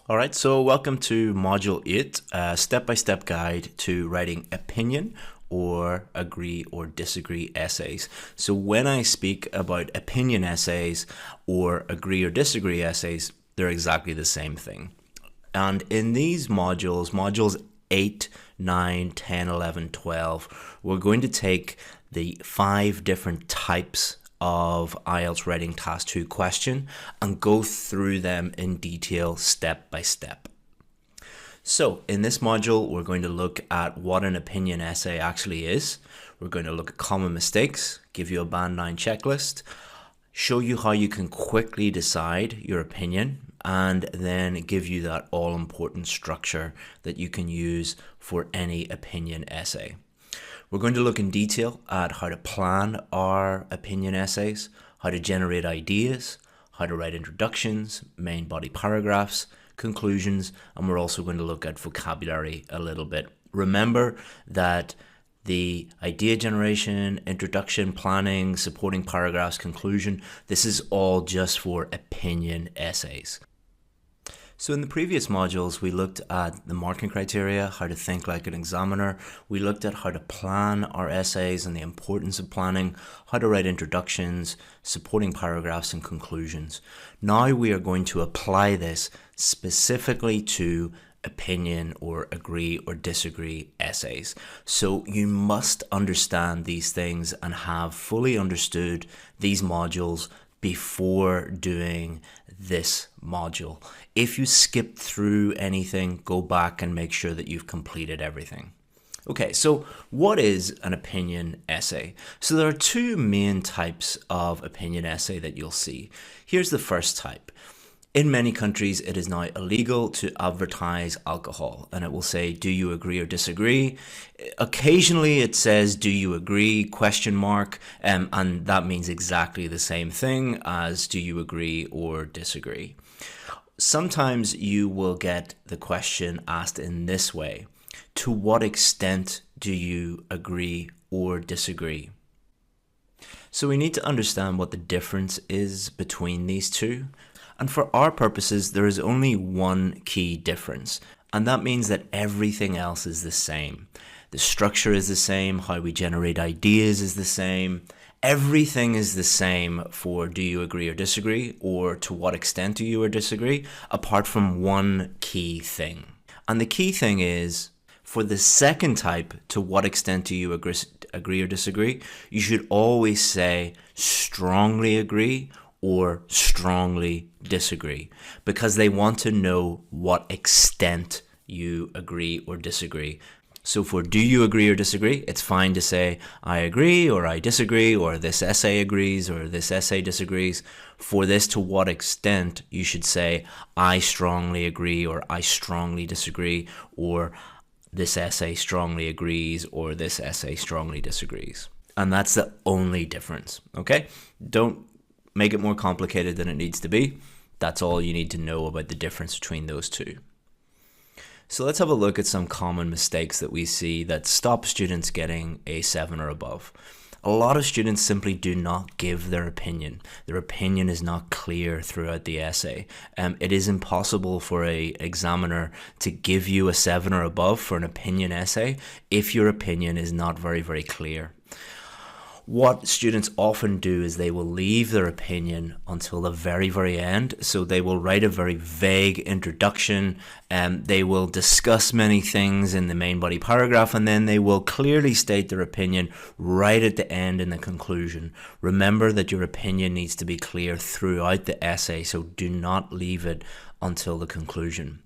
All right, so welcome to Module 8, a step-by-step guide to writing opinion or agree or disagree essays. So when I speak about opinion essays or agree or disagree essays, they're exactly the same thing. And in these modules 8, 9, 10, 11, 12, we're going to take the 5 different types of IELTS Writing Task 2 question and go through them in detail step by step. So in this module, we're going to look at what an opinion essay actually is. We're going to look at common mistakes, give you a Band 9 checklist, show you how you can quickly decide your opinion, and then give you that all-important structure that you can use for any opinion essay. We're going to look in detail at how to plan our opinion essays, how to generate ideas, how to write introductions, main body paragraphs, conclusions, and we're also going to look at vocabulary a little bit. Remember that the idea generation, introduction, planning, supporting paragraphs, conclusion, this is all just for opinion essays. So in the previous modules, we looked at the marking criteria, how to think like an examiner. We looked at how to plan our essays and the importance of planning, how to write introductions, supporting paragraphs, and conclusions. Now we are going to apply this specifically to opinion or agree or disagree essays. So you must understand these things and have fully understood these modules before doing this module. If you skip through anything, go back and make sure that you've completed everything. Okay, so what is an opinion essay? So there are 2 main types of opinion essay that you'll see. Here's the first type. In many countries, it is now illegal to advertise alcohol, and it will say, do you agree or disagree? Occasionally it says, do you agree, ? And that means exactly the same thing as do you agree or disagree. Sometimes you will get the question asked in this way: to what extent do you agree or disagree? So we need to understand what the difference is between these two. And for our purposes, there is only one key difference, and that means that everything else is the same. The structure is the same, how we generate ideas is the same. Everything is the same for do you agree or disagree, or to what extent do you or disagree, apart from one key thing. And the key thing is, for the second type, to what extent do you agree or disagree, you should always say strongly agree or strongly disagree, because they want to know what extent you agree or disagree. So for do you agree or disagree, it's fine to say I agree or I disagree, or this essay agrees or this essay disagrees. For this to what extent, you should say I strongly agree or I strongly disagree, or this essay strongly agrees or this essay strongly disagrees. And that's the only difference, okay? Don't make it more complicated than it needs to be. That's all you need to know about the difference between those two. So let's have a look at some common mistakes that we see that stop students getting a 7 or above. A lot of students simply do not give their opinion. Their opinion is not clear throughout the essay. It is impossible for an examiner to give you a 7 or above for an opinion essay if your opinion is not very, very clear. What students often do is they will leave their opinion until the very, very end. So they will write a very vague introduction, and they will discuss many things in the main body paragraph, and then they will clearly state their opinion right at the end in the conclusion. Remember that your opinion needs to be clear throughout the essay, so do not leave it until the conclusion.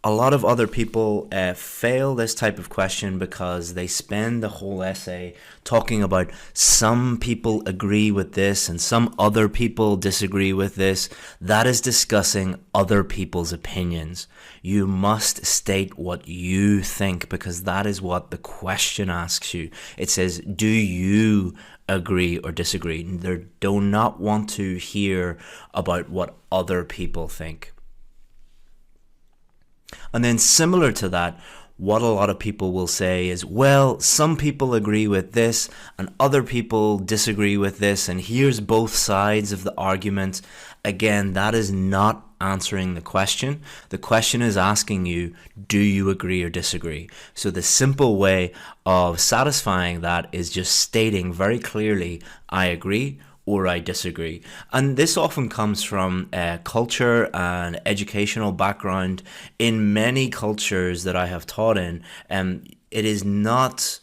A lot of other people fail this type of question because they spend the whole essay talking about some people agree with this and some other people disagree with this. That is discussing other people's opinions. You must state what you think, because that is what the question asks you. It says, do you agree or disagree? They do not want to hear about what other people think. And then similar to that, what a lot of people will say is, well, some people agree with this and other people disagree with this, and here's both sides of the argument. Again, that is not answering the question. The question is asking you, do you agree or disagree? So the simple way of satisfying that is just stating very clearly, I agree or I disagree. And this often comes from culture and educational background. In many cultures that I have taught in, it is not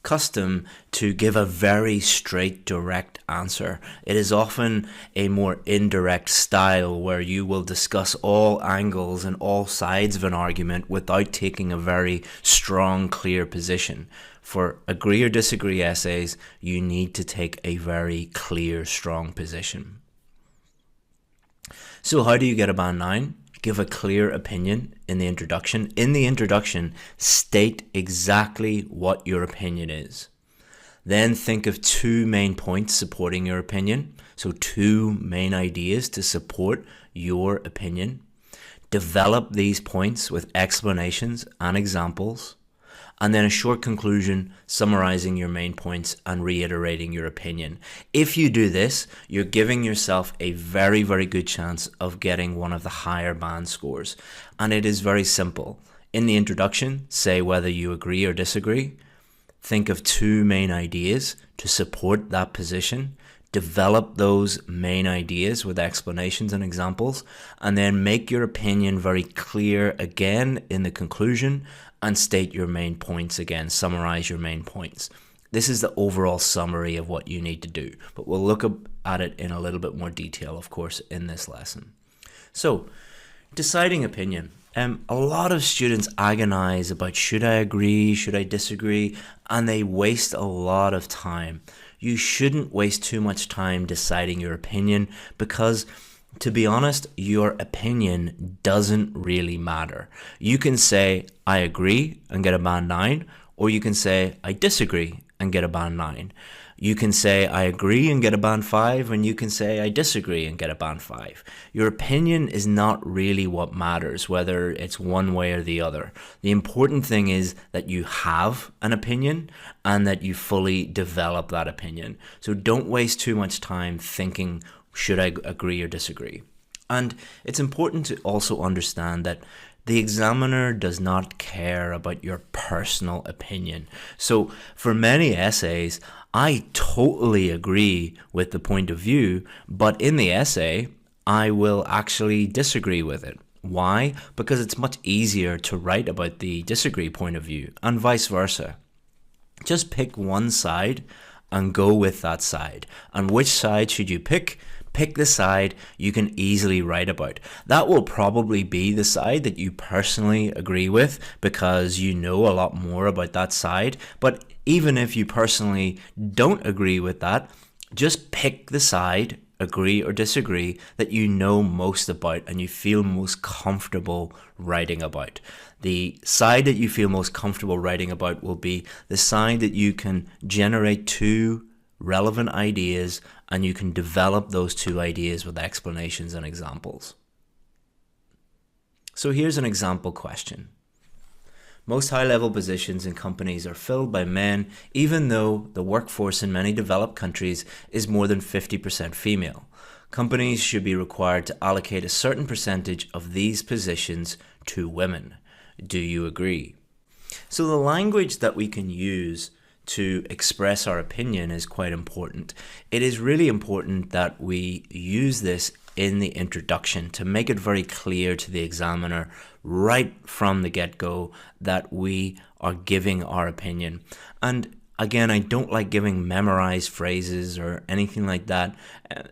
custom to give a very straight, direct answer. It is often a more indirect style where you will discuss all angles and all sides of an argument without taking a very strong, clear position. For agree or disagree essays, you need to take a very clear, strong position. So how do you get a band 9? Give a clear opinion in the introduction. In the introduction, state exactly what your opinion is. Then think of 2 main points supporting your opinion. So 2 main ideas to support your opinion. Develop these points with explanations and examples. And then a short conclusion summarizing your main points and reiterating your opinion. If you do this, you're giving yourself a very, very good chance of getting one of the higher band scores. And it is very simple. In the introduction, say whether you agree or disagree. Think of 2 main ideas to support that position. Develop those main ideas with explanations and examples, and then make your opinion very clear again in the conclusion and state your main points again, summarize your main points. This is the overall summary of what you need to do, but we'll look at it in a little bit more detail, of course, in this lesson. So, deciding opinion. A lot of students agonize about should I agree, should I disagree, and they waste a lot of time. You shouldn't waste too much time deciding your opinion because, to be honest, your opinion doesn't really matter. You can say, I agree and get a band 9, or you can say, I disagree and get a band 9. You can say, I agree and get a band 5, and you can say, I disagree and get a band 5. Your opinion is not really what matters, whether it's one way or the other. The important thing is that you have an opinion and that you fully develop that opinion. So don't waste too much time thinking, should I agree or disagree? And it's important to also understand that the examiner does not care about your personal opinion. So for many essays, I totally agree with the point of view, but in the essay, I will actually disagree with it. Why? Because it's much easier to write about the disagree point of view, and vice versa. Just pick one side and go with that side. And which side should you pick? Pick the side you can easily write about. That will probably be the side that you personally agree with because you know a lot more about that side. But even if you personally don't agree with that, just pick the side, agree or disagree, that you know most about and you feel most comfortable writing about. The side that you feel most comfortable writing about will be the side that you can generate 2 relevant ideas and you can develop those 2 ideas with explanations and examples. So here's an example question. Most high-level positions in companies are filled by men, even though the workforce in many developed countries is more than 50% female. Companies should be required to allocate a certain percentage of these positions to women. Do you agree? So the language that we can use to express our opinion is quite important. It is really important that we use this in the introduction to make it very clear to the examiner right from the get-go that we are giving our opinion. And again, I don't like giving memorized phrases or anything like that,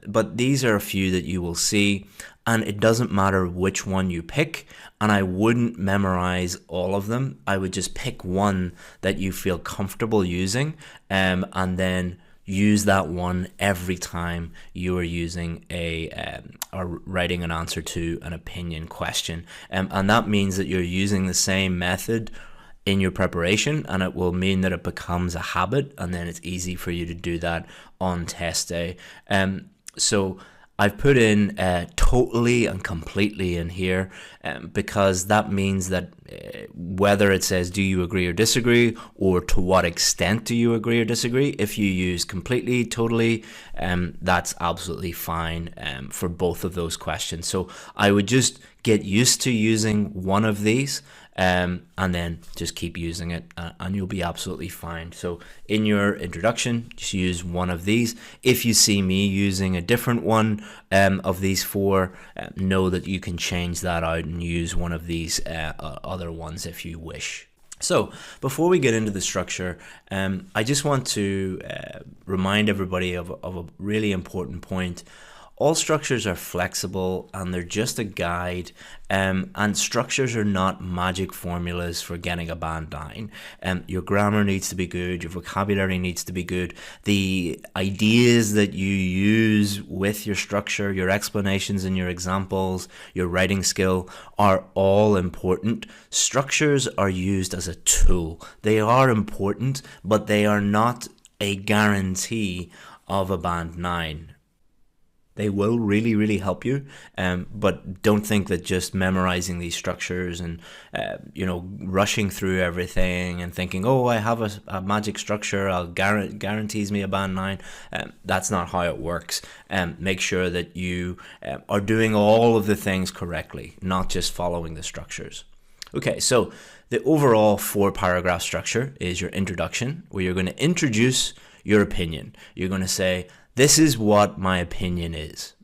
but these are a few that you will see, and it doesn't matter which one you pick, and I wouldn't memorize all of them. I would just pick one that you feel comfortable using, and then use that one every time you are using or writing an answer to an opinion question. And that means that you're using the same method in your preparation, and it will mean that it becomes a habit, and then it's easy for you to do that on test day. So I've put in totally and completely in here because that means that whether it says do you agree or disagree, or to what extent do you agree or disagree, if you use completely, totally, that's absolutely fine for both of those questions. So I would just get used to using one of these and then just keep using it and you'll be absolutely fine. So in your introduction, just use one of these. If you see me using a different one of these four, know that you can change that out and use one of these other ones if you wish. So before we get into the structure, I just want to remind everybody of a really important point. All structures are flexible and they're just a guide, and structures are not magic formulas for getting a band 9. Your grammar needs to be good, your vocabulary needs to be good, the ideas that you use with your structure, your explanations and your examples, your writing skill are all important. Structures are used as a tool. They are important, but they are not a guarantee of a band 9. They will really, really help you, but don't think that just memorizing these structures and, rushing through everything and thinking, oh, I have a magic structure, guarantees me a band 9. That's not how it works. Make sure that you are doing all of the things correctly, not just following the structures. Okay, so the overall 4-paragraph structure is your introduction, where you're going to introduce your opinion. You're going to say, this is what my opinion is.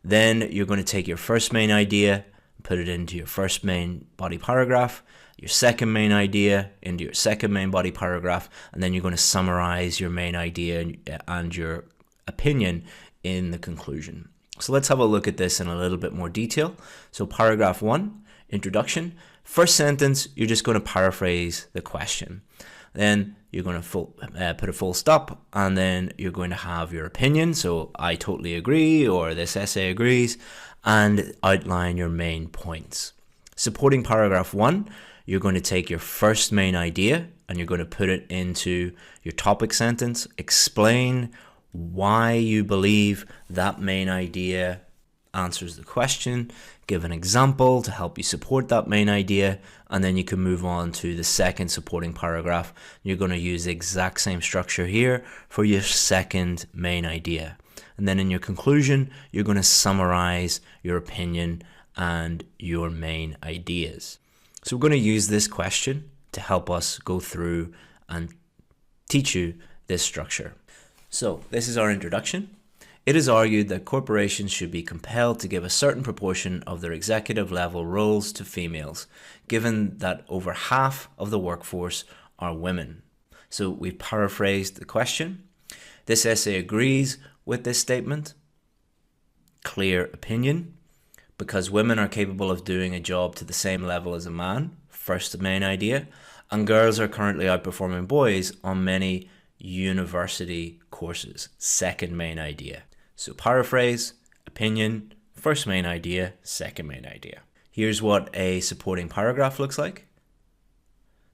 Then you're going to take your first main idea, put it into your first main body paragraph, your second main idea into your second main body paragraph, and then you're going to summarize your main idea and your opinion in the conclusion. So let's have a look at this in a little bit more detail. So paragraph 1, introduction. First sentence, you're just going to paraphrase the question. Then you're going to put a full stop, and then you're going to have your opinion. So I totally agree, or this essay agrees, and outline your main points. Supporting paragraph 1, you're going to take your first main idea and you're going to put it into your topic sentence. Explain why you believe that main idea answers the question. Give an example to help you support that main idea, and then you can move on to the second supporting paragraph. You're going to use the exact same structure here for your second main idea. And then in your conclusion, you're going to summarize your opinion and your main ideas. So we're going to use this question to help us go through and teach you this structure. So this is our introduction. It is argued that corporations should be compelled to give a certain proportion of their executive level roles to females, given that over half of the workforce are women. So we've paraphrased the question. This essay agrees with this statement. Clear opinion. Because women are capable of doing a job to the same level as a man, first main idea, and girls are currently outperforming boys on many university courses, second main idea. So paraphrase, opinion, first main idea, second main idea. Here's what a supporting paragraph looks like.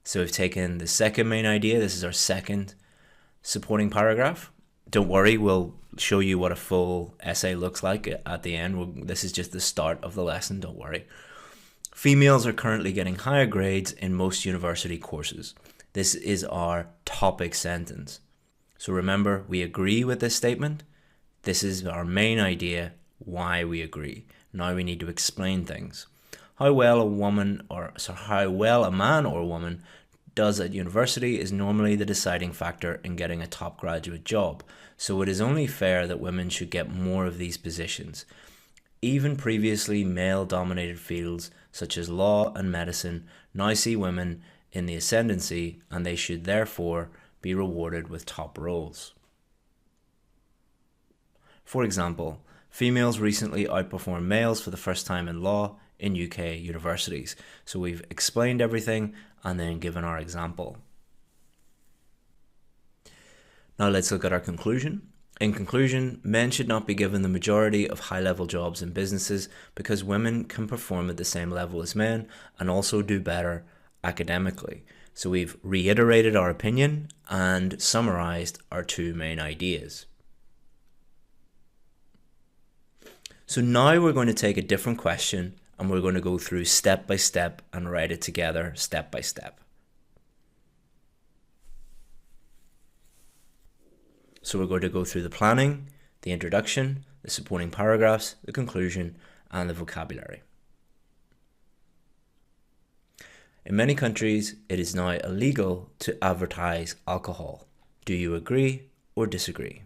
So we've taken the second main idea. This is our second supporting paragraph. Don't worry, we'll show you what a full essay looks like at the end. This is just the start of the lesson, don't worry. Females are currently getting higher grades in most university courses. This is our topic sentence. So remember, we agree with this statement. This is our main idea, why we agree. Now we need to explain things. How well a man or woman does at university is normally the deciding factor in getting a top graduate job. So it is only fair that women should get more of these positions. Even previously male-dominated fields such as law and medicine now see women in the ascendancy, and they should therefore be rewarded with top roles. For example, females recently outperformed males for the first time in law in UK universities. So we've explained everything and then given our example. Now let's look at our conclusion. In conclusion, men should not be given the majority of high-level jobs in businesses because women can perform at the same level as men and also do better academically. So we've reiterated our opinion and summarized our two main ideas. So now we're going to take a different question and we're going to go through step by step and write it together step by step. So we're going to go through the planning, the introduction, the supporting paragraphs, the conclusion, and the vocabulary. In many countries, it is now illegal to advertise alcohol. Do you agree or disagree?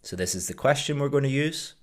So this is the question we're going to use.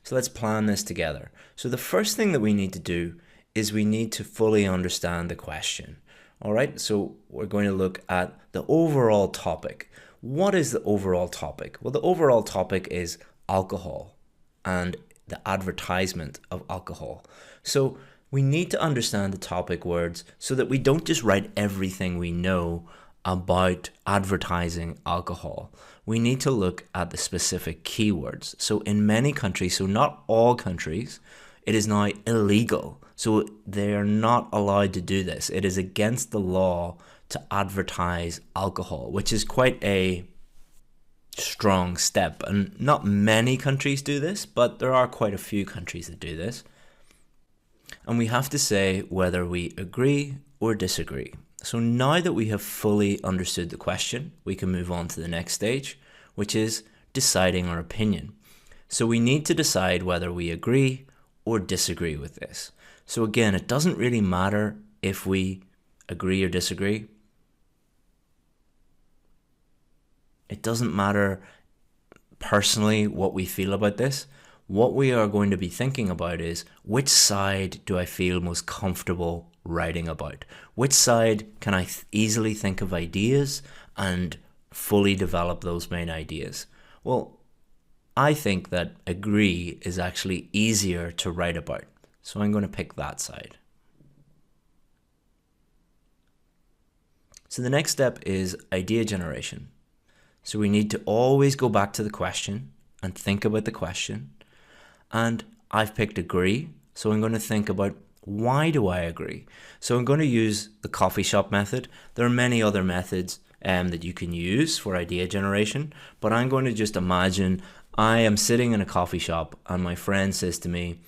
So let's plan this together. So the first thing that we need to do is we need to fully understand the question. All right, so we're going to look at the overall topic. What is the overall topic? Well, the overall topic is alcohol and the advertisement of alcohol. So we need to understand the topic words so that we don't just write everything we know about advertising alcohol. We need to look at the specific keywords. So in many countries, so not all countries, it is now illegal. So they are not allowed to do this. It is against the law to advertise alcohol, which is quite a strong step. And not many countries do this, but there are quite a few countries that do this. And we have to say whether we agree or disagree. So now that we have fully understood the question, we can move on to the next stage, which is deciding our opinion. So we need to decide whether we agree or disagree with this. So again, it doesn't really matter if we agree or disagree. It doesn't matter personally what we feel about this. What we are going to be thinking about is, which side do I feel most comfortable writing about? Which side can I easily think of ideas and fully develop those main ideas? Well, I think that agree is actually easier to write about. So I'm going to pick that side. So the next step is idea generation. So we need to always go back to the question and think about the question. And I've picked agree, so I'm going to think about, why do I agree? So I'm going to use the coffee shop method. There are many other methods that you can use for idea generation, but I'm going to just imagine I am sitting in a coffee shop and my friend says to me,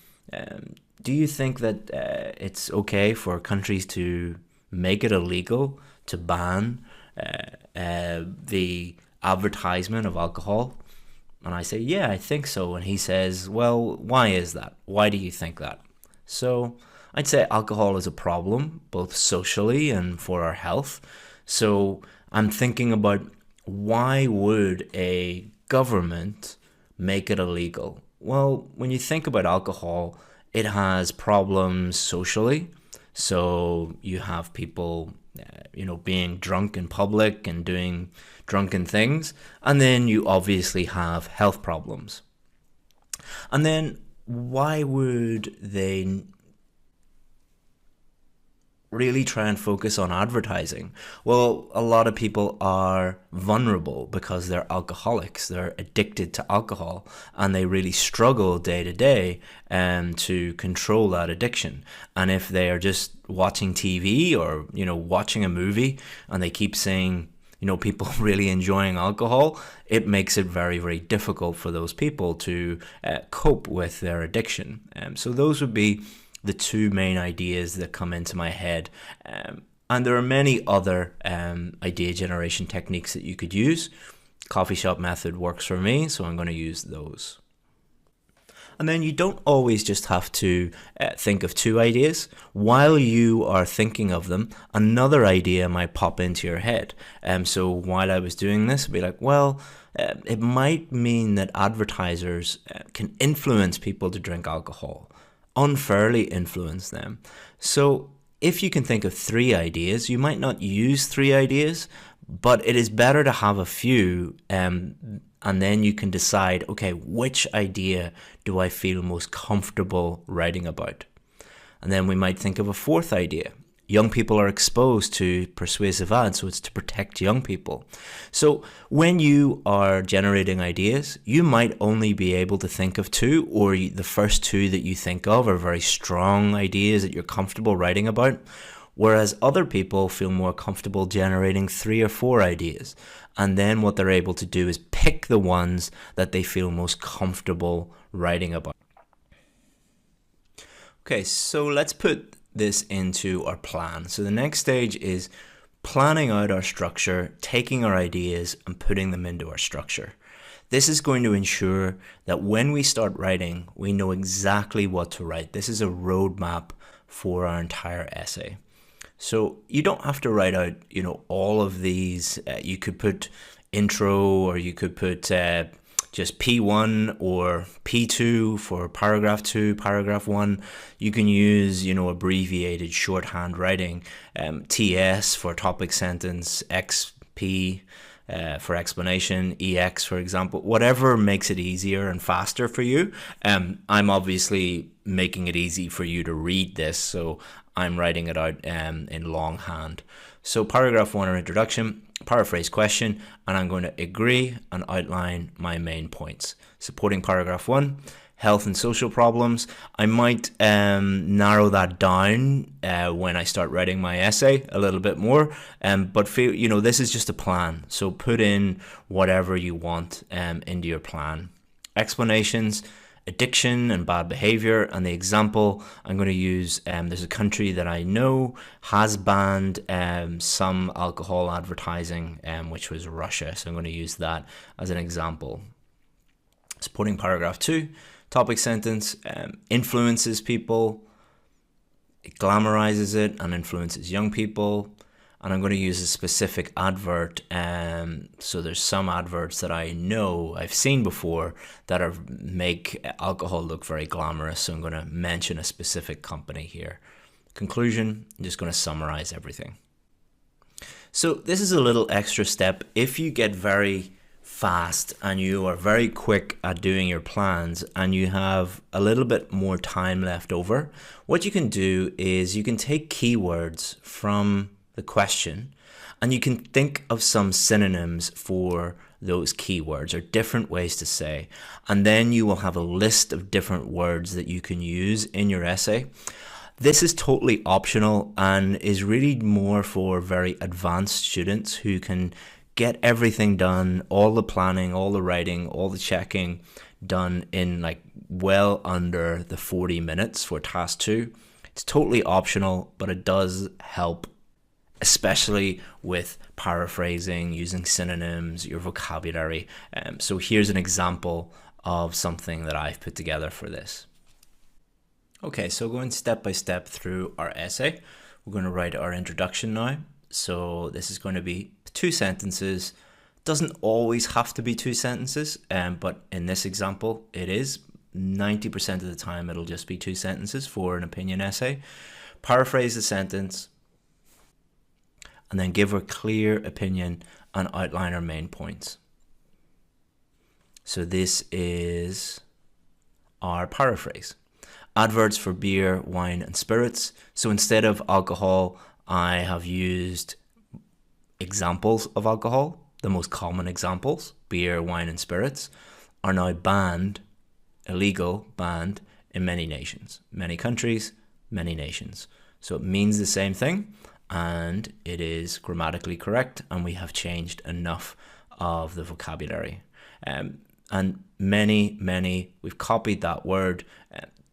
do you think that it's okay for countries to make it illegal to ban the advertisement of alcohol? And I say, yeah, I think so. And he says, well, why is that? Why do you think that? So I'd say alcohol is a problem, both socially and for our health. So I'm thinking about, why would a government make it illegal? Well, when you think about alcohol, it has problems socially. So you have people, being drunk in public and doing drunken things. And then you obviously have health problems. And then why would they really try and focus on advertising? Well, a lot of people are vulnerable because they're alcoholics. They're addicted to alcohol and they really struggle day to day to control that addiction. And if they are just watching TV or, watching a movie and they keep saying, people really enjoying alcohol, it makes it very, very difficult for those people to cope with their addiction. So those would be the two main ideas that come into my head. And there are many other idea generation techniques that you could use. Coffee shop method works for me, so I'm going to use those. And then you don't always just have to think of two ideas. While you are thinking of them, another idea might pop into your head. So while I was doing this, I'd be like, well, it might mean that advertisers can influence people to drink alcohol, unfairly influence them. So if you can think of three ideas, you might not use three ideas, but it is better to have a few, and then you can decide, okay, which idea do I feel most comfortable writing about? And then we might think of a fourth idea. Young people are exposed to persuasive ads, so it's to protect young people. So when you are generating ideas, you might only be able to think of two, or the first two that you think of are very strong ideas that you're comfortable writing about. whereas other people feel more comfortable generating 3 or 4 ideas. And then what they're able to do is pick the ones that they feel most comfortable writing about. Okay, so let's put this into our plan. So the next stage is planning out our structure, taking our ideas and putting them into our structure. This is going to ensure that when we start writing, we know exactly what to write. This is a roadmap for our entire essay. So you don't have to write out, all of these. You could put intro, or you could put just P1 or P2 for paragraph 2, paragraph 1. You can use, abbreviated shorthand writing, TS for topic sentence, XP for explanation, EX for example, whatever makes it easier and faster for you. I'm obviously making it easy for you to read this, so I'm writing it out in longhand. So paragraph 1 or introduction, paraphrase question, and I'm going to agree and outline my main points. Supporting paragraph 1, health and social problems. I might narrow that down when I start writing my essay a little bit more, but feel, this is just a plan, so put in whatever you want into your plan. Explanations, addiction and bad behavior, and the example I'm going to use, there's a country that I know has banned some alcohol advertising, which was Russia, so I'm going to use that as an example. Supporting paragraph 2, topic sentence, influences people, it glamorizes it and influences young people. And I'm going to use a specific advert. So there's some adverts that I know I've seen before that make alcohol look very glamorous. So I'm going to mention a specific company here. Conclusion, I'm just going to summarize everything. So this is a little extra step. If you get very fast and you are very quick at doing your plans and you have a little bit more time left over, what you can do is you can take keywords from the question and you can think of some synonyms for those keywords or different ways to say, and then you will have a list of different words that you can use in your essay. This is totally optional and is really more for very advanced students who can get everything done, all the planning, all the writing, all the checking done in like well under the 40 minutes for task 2. It's totally optional, but it does help, especially with paraphrasing, using synonyms, your vocabulary. So here's an example of something that I've put together for this. Okay, so going step by step through our essay, we're going to write our introduction now. So this is going to be 2 sentences. Doesn't always have to be 2 sentences, but in this example, it is. 90% of the time, it'll just be 2 sentences for an opinion essay. Paraphrase the sentence, and then give a clear opinion and outline our main points. So this is our paraphrase. Adverts for beer, wine, and spirits. So instead of alcohol, I have used examples of alcohol. The most common examples, beer, wine, and spirits, are now banned, illegal, banned in many nations, many countries, many nations. So it means the same thing, and it is grammatically correct, and we have changed enough of the vocabulary. And many, we've copied that word.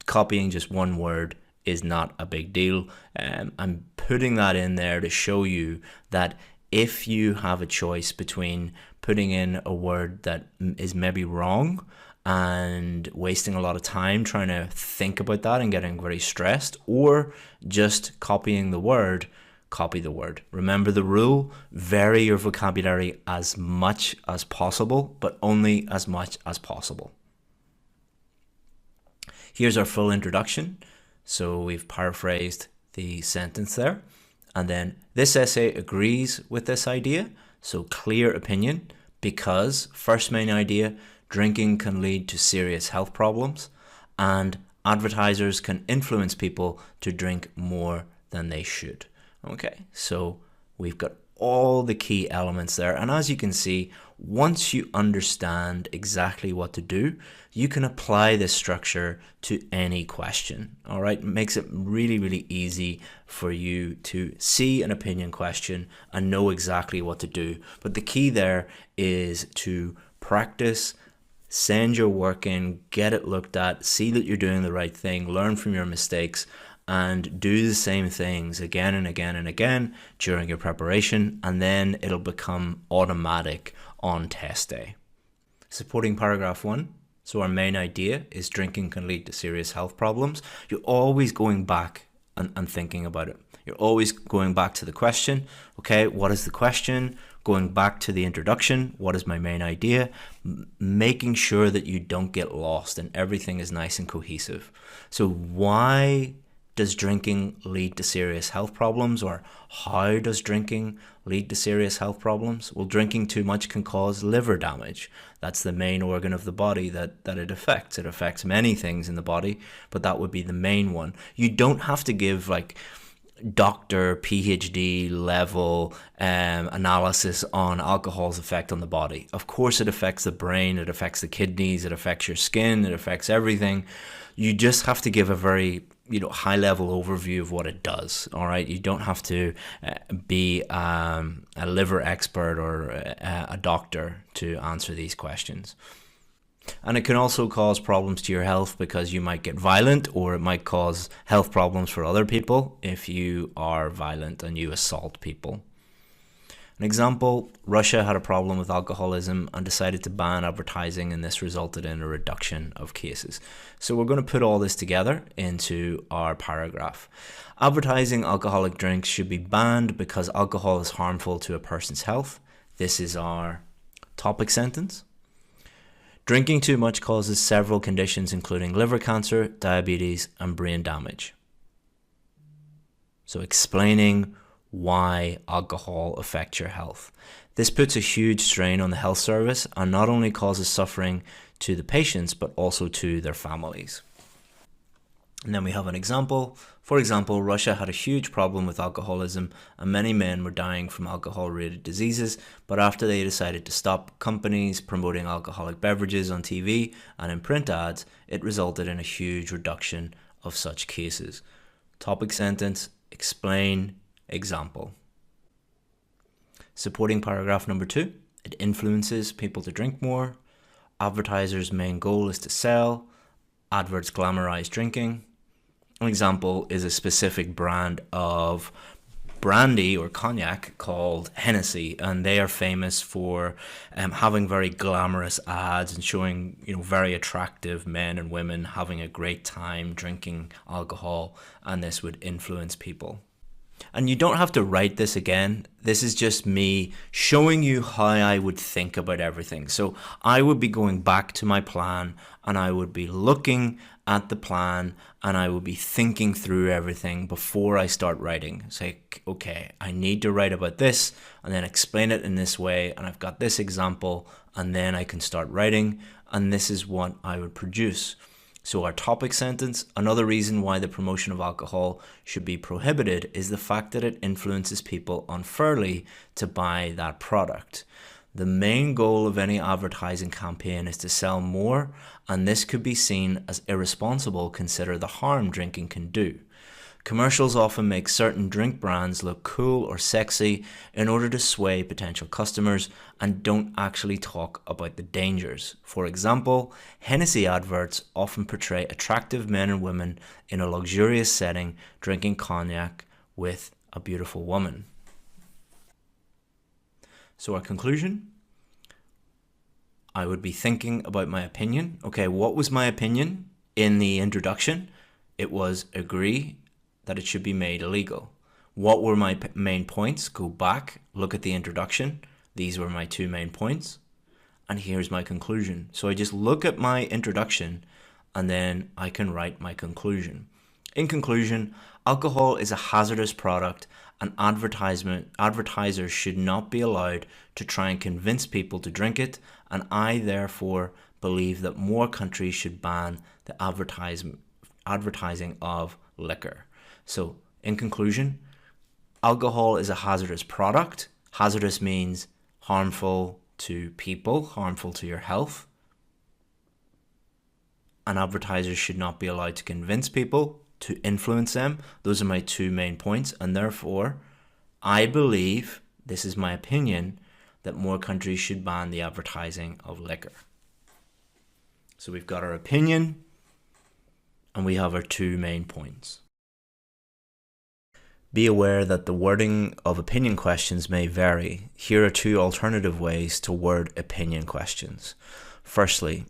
Copying just one word is not a big deal. I'm putting that in there to show you that if you have a choice between putting in a word that is maybe wrong and wasting a lot of time trying to think about that and getting very stressed, or just copying the word, copy the word. Remember the rule, vary your vocabulary as much as possible, but only as much as possible. Here's our full introduction. So we've paraphrased the sentence there. And then this essay agrees with this idea. So clear opinion, because first main idea, drinking can lead to serious health problems, and advertisers can influence people to drink more than they should. Okay, so we've got all the key elements there. And as you can see, Once you understand exactly what to do, you can apply this structure to any question. All right, it makes it really, really easy for you to see an opinion question and know exactly what to do. But the key there is to practice, send your work in, get it looked at, see that you're doing the right thing, learn from your mistakes, and do the same things again and again and again during your preparation, and then it'll become automatic on test day. Supporting paragraph 1. So our main idea is drinking can lead to serious health problems. You're always going back and thinking about it. You're always going back to the question. Okay, what is the question? Going back to the introduction. What is my main idea? Making sure that you don't get lost and everything is nice and cohesive. So why does drinking lead to serious health problems, or how does drinking lead to serious health problems? Well, drinking too much can cause liver damage. That's the main organ of the body that it affects. It affects many things in the body, but that would be the main one. You don't have to give like doctor PhD level analysis on alcohol's effect on the body. Of course it affects the brain, it affects the kidneys, it affects your skin, it affects everything. You just have to give a very high level overview of what it does. All right, you don't have to be a liver expert or a doctor to answer these questions. And it can also cause problems to your health because you might get violent, or it might cause health problems for other people if you are violent and you assault people. An example, Russia had a problem with alcoholism and decided to ban advertising, and this resulted in a reduction of cases. So we're going to put all this together into our paragraph. Advertising alcoholic drinks should be banned because alcohol is harmful to a person's health. This is our topic sentence. Drinking too much causes several conditions including liver cancer, diabetes, and brain damage. So explaining why alcohol affects your health. This puts a huge strain on the health service and not only causes suffering to the patients but also to their families. And then we have an example. For example, Russia had a huge problem with alcoholism and many men were dying from alcohol-related diseases, but after they decided to stop companies promoting alcoholic beverages on TV and in print ads, it resulted in a huge reduction of such cases. Topic sentence, explain, example. Supporting paragraph number 2, it influences people to drink more. Advertisers' main goal is to sell. Adverts glamorize drinking. An example is a specific brand of brandy or cognac called Hennessy, and they are famous for having very glamorous ads and showing very attractive men and women having a great time drinking alcohol, and this would influence people. And you don't have to write this again. This is just me showing you how I would think about everything. So I would be going back to my plan and I would be looking at the plan and I would be thinking through everything before I start writing. Say, okay, I need to write about this and then explain it in this way. And I've got this example and then I can start writing. And this is what I would produce. So our topic sentence, another reason why the promotion of alcohol should be prohibited is the fact that it influences people unfairly to buy that product. The main goal of any advertising campaign is to sell more, and this could be seen as irresponsible considering the harm drinking can do. Commercials often make certain drink brands look cool or sexy in order to sway potential customers and don't actually talk about the dangers. For example, Hennessy adverts often portray attractive men and women in a luxurious setting drinking cognac with a beautiful woman. So our conclusion, I would be thinking about my opinion. Okay, what was my opinion in the introduction? It was agree that it should be made illegal. What were my main points? Go back, look at the introduction. These were my 2 main points. And here's my conclusion. So I just look at my introduction and then I can write my conclusion. In conclusion, alcohol is a hazardous product and advertisers should not be allowed to try and convince people to drink it, and I therefore believe that more countries should ban the advertising of liquor. So in conclusion, alcohol is a hazardous product. Hazardous means harmful, to people, harmful to your health. And advertisers should not be allowed to convince people, to influence them. Those are my two main points. And therefore, I believe, this is my opinion, that more countries should ban the advertising of liquor. So we've got our opinion and we have our two main points. Be aware that the wording of opinion questions may vary. Here are two alternative ways to word opinion questions. Firstly,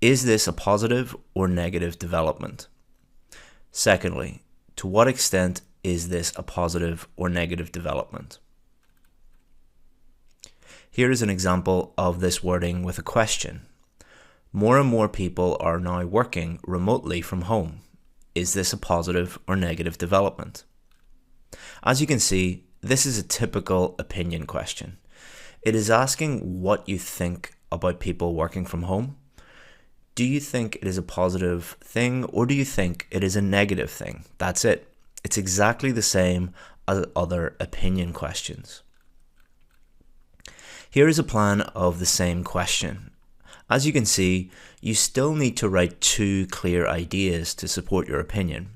is this a positive or negative development? Secondly, to what extent is this a positive or negative development? Here is an example of this wording with a question. More and more people are now working remotely from home. Is this a positive or negative development? As you can see, this is a typical opinion question. It is asking what you think about people working from home. Do you think it is a positive thing, or do you think it is a negative thing? That's it. It's exactly the same as other opinion questions. Here is a plan of the same question. As you can see, you still need to write two clear ideas to support your opinion.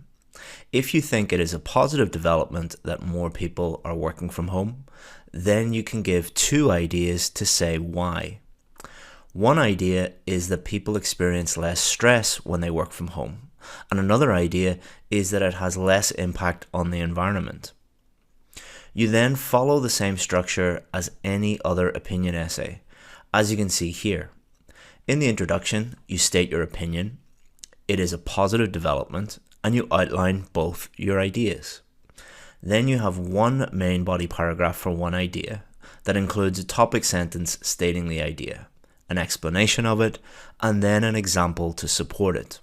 If you think it is a positive development that more people are working from home, then you can give two ideas to say why. One idea is that people experience less stress when they work from home, and another idea is that it has less impact on the environment. You then follow the same structure as any other opinion essay, as you can see here. In the introduction, you state your opinion, it is a positive development, and you outline both your ideas. Then you have one main body paragraph for one idea that includes a topic sentence stating the idea, an explanation of it, and then an example to support it.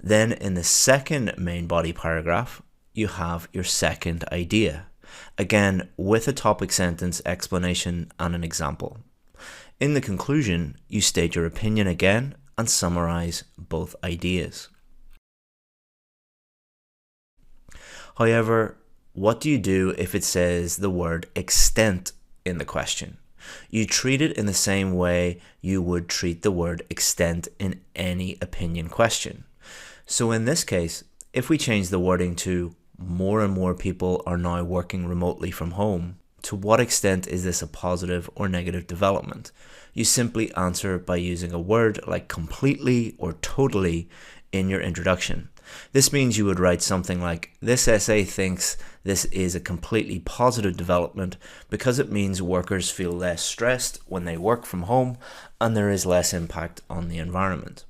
Then in the second main body paragraph, you have your second idea, again with a topic sentence, explanation, and an example. In the conclusion, you state your opinion again and summarize both ideas. However, what do you do if it says the word extent in the question? You treat it in the same way you would treat the word extent in any opinion question. So in this case, if we change the wording to more and more people are now working remotely from home, to what extent is this a positive or negative development? You simply answer by using a word like completely or totally in your introduction. This means you would write something like, this essay thinks this is a completely positive development because it means workers feel less stressed when they work from home and there is less impact on the environment.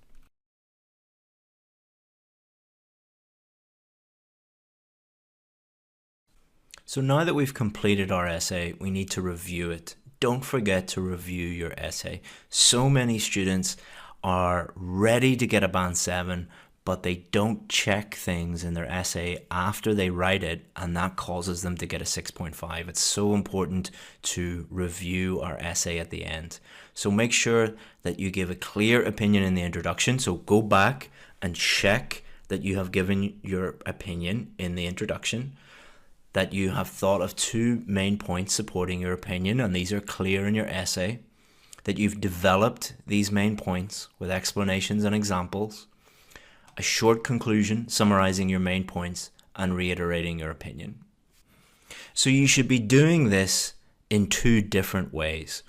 So now that we've completed our essay, we need to review it. Don't forget to review your essay. So many students are ready to get a Band 7, but they don't check things in their essay after they write it, and that causes them to get a 6.5. It's so important to review our essay at the end. So make sure that you give a clear opinion in the introduction. So go back and check that you have given your opinion in the introduction, that you have thought of two main points supporting your opinion, and these are clear in your essay, that you've developed these main points with explanations and examples, a short conclusion summarizing your main points and reiterating your opinion. So you should be doing this in two different ways.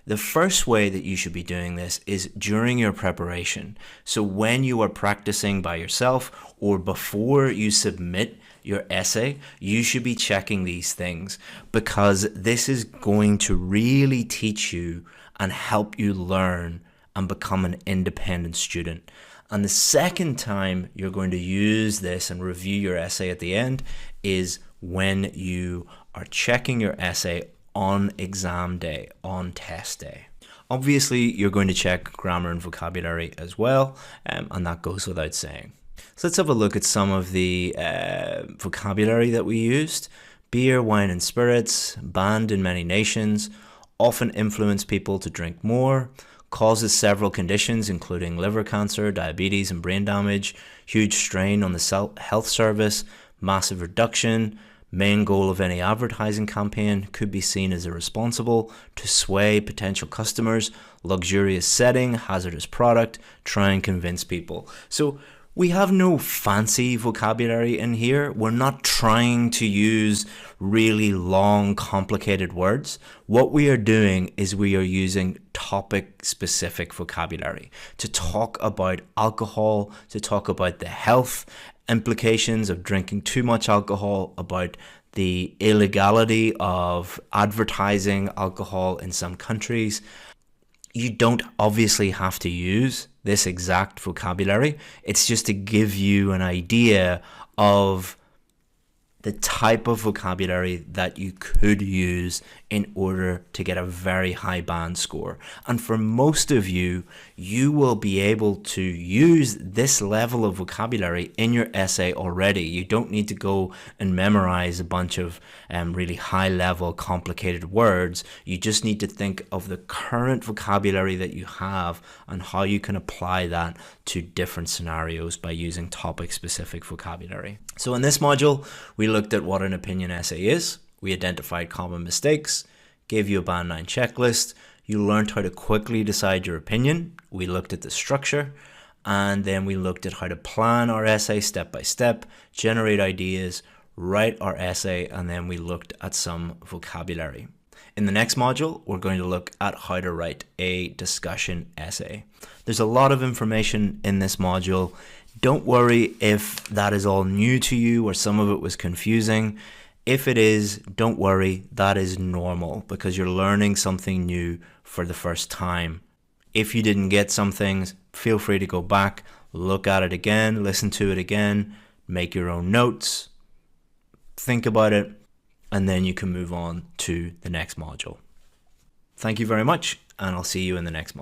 The first way that you should be doing this is during your preparation. So when you are practicing by yourself or before you submit your essay, you should be checking these things, because this is going to really teach you and help you learn and become an independent student. And the second time you're going to use this and review your essay at the end is when you are checking your essay on exam day, on test day. Obviously, you're going to check grammar and vocabulary as well, and that goes without saying. So let's have a look at some of the vocabulary that we used. Beer, wine and spirits, banned in many nations, often influence people to drink more, causes several conditions including liver cancer, diabetes and brain damage, huge strain on the health service, massive reduction, Main goal of any advertising campaign could be seen as irresponsible, to sway potential customers, luxurious setting, hazardous product, try and convince people. So we have no fancy vocabulary in here. We're not trying to use really long, complicated words. What we are doing is we are using topic-specific vocabulary to talk about alcohol, to talk about the health implications of drinking too much alcohol, about the illegality of advertising alcohol in some countries. You don't obviously have to use this exact vocabulary. It's just to give you an idea of the type of vocabulary that you could use in order to get a very high band score. And for most of you, you will be able to use this level of vocabulary in your essay already. You don't need to go and memorize a bunch of really high level complicated words. You just need to think of the current vocabulary that you have and how you can apply that to different scenarios by using topic specific vocabulary. So in this module, we looked at what an opinion essay is. We identified common mistakes, gave you a Band 9 checklist. You learned how to quickly decide your opinion. We looked at the structure, and then we looked at how to plan our essay step by step, generate ideas, write our essay, and then we looked at some vocabulary. In the next module, we're going to look at how to write a discussion essay. There's a lot of information in this module. Don't worry if that is all new to you or some of it was confusing. If it is, don't worry, that is normal because you're learning something new for the first time. If you didn't get some things, feel free to go back, look at it again, listen to it again, make your own notes, think about it, and then you can move on to the next module. Thank you very much, and I'll see you in the next module.